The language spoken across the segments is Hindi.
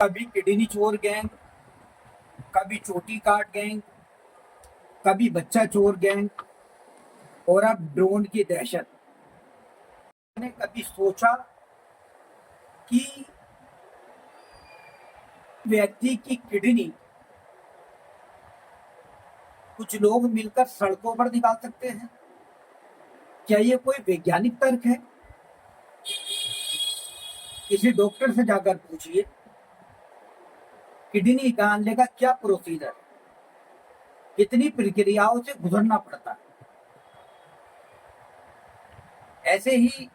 कभी किडनी चोर गैंग, कभी चोटी काट गैंग, कभी बच्चा चोर गैंग और अब ड्रोन की दहशत। मैंने कभी सोचा कि व्यक्ति की किडनी कुछ लोग मिलकर सड़कों पर निकाल सकते हैं? क्या ये कोई वैज्ञानिक तर्क है? किसी डॉक्टर से जाकर पूछिए किडनी निकालने का क्या प्रोसीजर है, कितनी प्रक्रियाओं से गुजरना पड़ता है। ऐसे ही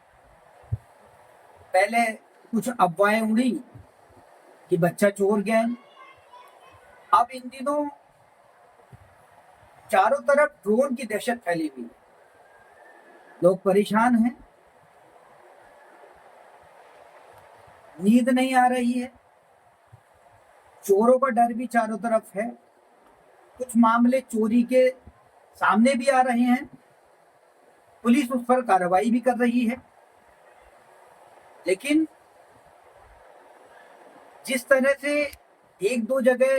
पहले कुछ अफवाहें उड़ी कि बच्चा चोर गैंग, अब इन दिनों चारों तरफ ड्रोन की दहशत फैली हुई है। लोग परेशान हैं, नींद नहीं आ रही है, चोरों का डर भी चारों तरफ है। कुछ मामले चोरी के सामने भी आ रहे हैं, पुलिस उस पर कार्रवाई भी कर रही है। लेकिन जिस तरह से एक दो जगह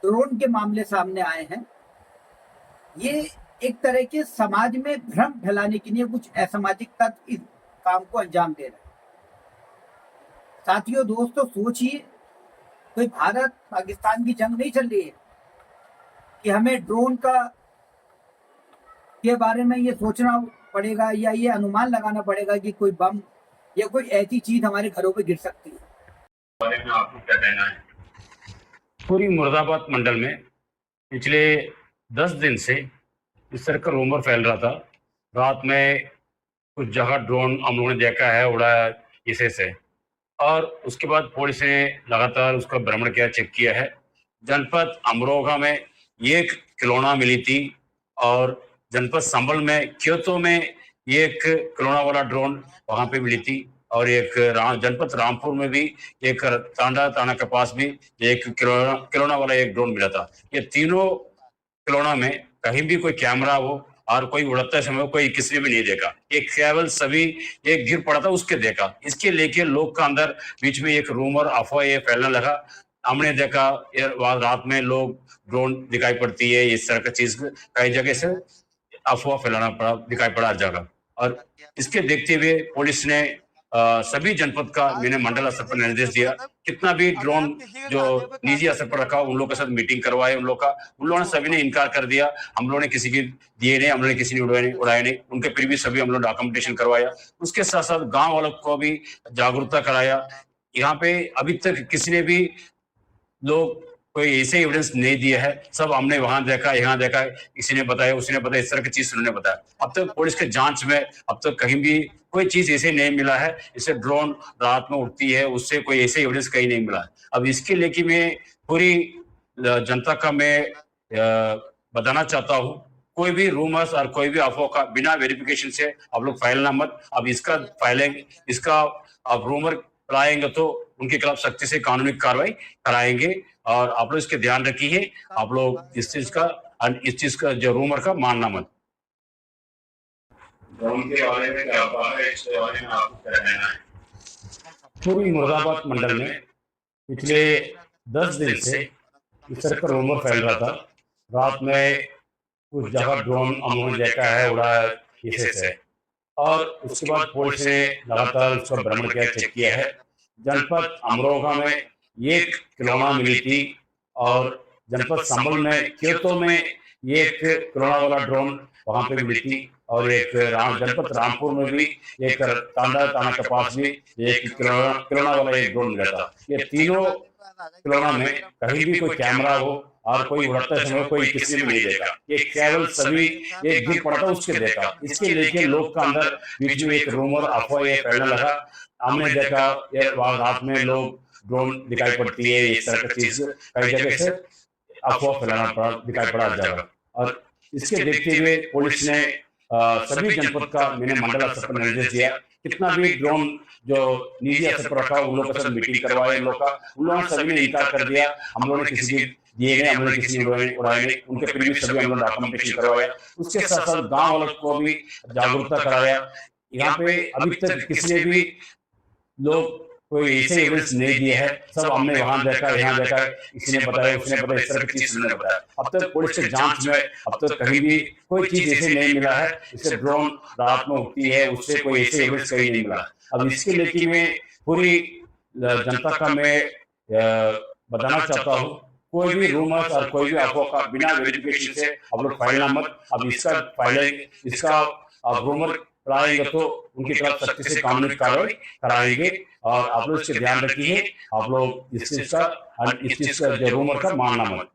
ड्रोन के मामले सामने आए हैं, ये एक तरह के समाज में भ्रम फैलाने के लिए कुछ असामाजिक तत्व इस काम को अंजाम दे रहे हैं। साथियों, दोस्तों, सोचिए, कोई भारत पाकिस्तान की जंग नहीं चल रही है कि हमें ड्रोन का के बारे में ये सोचना पड़ेगा या ये अनुमान लगाना पड़ेगा कि कोई बम या कोई ऐसी चीज हमारे घरों पे गिर सकती है। बारे में आपको क्या कहना है? पूरी मुरादाबाद मंडल में पिछले 10 दिन से इस तरह का रूमर फैल रहा था। रात में कुछ जगह ड्रोन हम लोगों ने देखा है उड़ा इसे से, और उसके बाद पुलिस ने लगातार उसका भ्रमण किया, चेक किया है। जनपद अमरोहा में एक खिलौना मिली थी, और जनपद संभल में क्योतो में एक खिलौना वाला ड्रोन वहां पे मिली थी, और एक जनपद रामपुर में भी एक तांडा के पास भी एक खिलौना वाला एक ड्रोन मिला था। ये तीनों खिलौना में कहीं भी कोई कैमरा हो और कोई उड़ते समय कोई किसी ने भी नहीं देखा। एक केवल सभी एक गिर पड़ा था उसके देखा। इसके लेके लोग का अंदर बीच में एक रूमर अफवाह ये फैलने लगा। हमने देखा रात में लोग ड्रोन दिखाई पड़ती है, इस तरह का चीज कई जगह से अफवाह फैलाना पड़ा, दिखाई पड़ा हर जगह। और इसके देखते हुए पुलिस ने सभी जनपद का मैंने मंडल स्तर पर निर्देश दिया, कितना भी ड्रोन जो निजी स्तर पर रखा उन लोगों के साथ मीटिंग करवाए। उन लोगों ने सभी ने इनकार कर दिया। हम लोगों ने किसी की दिए नहीं, हम लोगों ने किसी ने उड़ाए नहीं। उनके फिर भी सभी हम लोग डॉक्यूमेंटेशन करवाया। उसके साथ साथ गांव वालों को भी जागरूकता कराया। यहाँ पे अभी तक किसी ने भी लोग कोई ऐसे एविडेंस नहीं दिया है। सब हमने वहां देखा, यहाँ देखा, किसी ने बताया, उसी ने बताया, इस तरह की चीज उन्होंने बताया। अब तक पुलिस के जांच में अब तक कहीं भी कोई चीज ऐसे नहीं मिला है। इसे ड्रोन रात में उड़ती है, उससे कोई ऐसे एविडेंस कहीं नहीं मिला है। अब इसके लेके मैं पूरी जनता का मैं बताना चाहता हूँ, कोई भी रूमर्स और कोई भी अफवाह का बिना वेरिफिकेशन से आप लोग फैलना मत। अब इसका फैलेंगे, इसका अब रूमर फैलाएंगे तो उनके खिलाफ सख्ती से कानूनी कार्रवाई कराएंगे। और आप लोग इसके ध्यान रखिए, आप लोग इस चीज का जो रूमर का मानना मत। ड्रोन के बारे में क्या है, इसके बारे में आपको क्या कहना है? पूरी मुरादाबाद मंडल में पिछले 10 दिन से इस तरह का रूमर फैल रहा था। रात में कुछ जगह ड्रोन हम लोगों ने देखा है उड़ा इसे से, और उसके बाद पुलिस ने लगातार उसका भ्रमण किया, चेक किया है। जनपद अमरोहा में एक खिलौना मिली थी, और जनपद संभल में क्योतो में एक खिलौना वाला ड्रोन वहां पे मिली थी, और एक जनपद रामपुर में भी एक तांडा के पास भी एक खिलौना वाला एक ड्रोन मिला था। ये तीनों खिलौना में कहीं भी कोई कैमरा हो और कोई उड़ते समय कोई किसी ने नहीं देखा। ये केवल सभी एक गिर पड़ा था उसके देखा। इसके लेके लोग का अंदर बीच में एक रूमर अफवाह ये फैलने लगा। हमने देखा रात में लोग ड्रोन दिखाई पड़ती है, इस तरह का चीज कई जगह से अफवाह फैलाना पड़ा, दिखाई पड़ा हर जगह। और इसके देखते हुए पुलिस ने सभी जनपद का मैंने मंडल स्तर पर निर्देश दिया, कितना भी ड्रोन जो निजी स्तर पर रखा उन लोगों के साथ मीटिंग करवाए। उन लोगों ने सभी ने इनकार कर दिया। हम लोगों ने किसी की दिए नहीं, हम लोगों ने किसी ने उड़ाए नहीं। उनके फिर भी सभी हम लोग डॉक्यूमेंटेशन करवाया। उसके साथ साथ गांव वालों को भी जागरूकता कराया। यहाँ पे अभी तक किसी ने भी लोग कोई ऐसे एविडेंस नहीं दिया है। सब हमने वहां देखा, यहाँ देखा, किसी ने बताया, उसने बताया, इस तरह की चीज उन्होंने बताया। अब तक पुलिस के जांच में अब तक कहीं भी कोई चीज ऐसे नहीं मिला है। इससे ड्रोन रात में उड़ती है, उससे कोई ऐसे एविडेंस कहीं नहीं मिला। अब इसके लेके मैं पूरी जनता का मैं बताना चाहता हूँ, कोई भी रूमर्स और कोई भी अफवाह का बिना वेरिफिकेशन से आप लोग फैलाना मत। अब इसका फैलेंगे, इसका रूमर फैलाएंगे तो उनकी तरफ सख्ती से कानूनी कार्रवाई कराएंगे। और आप लोग इसके ध्यान रखिए, आप लोग इस चीज का जो रूमर का मानना मत।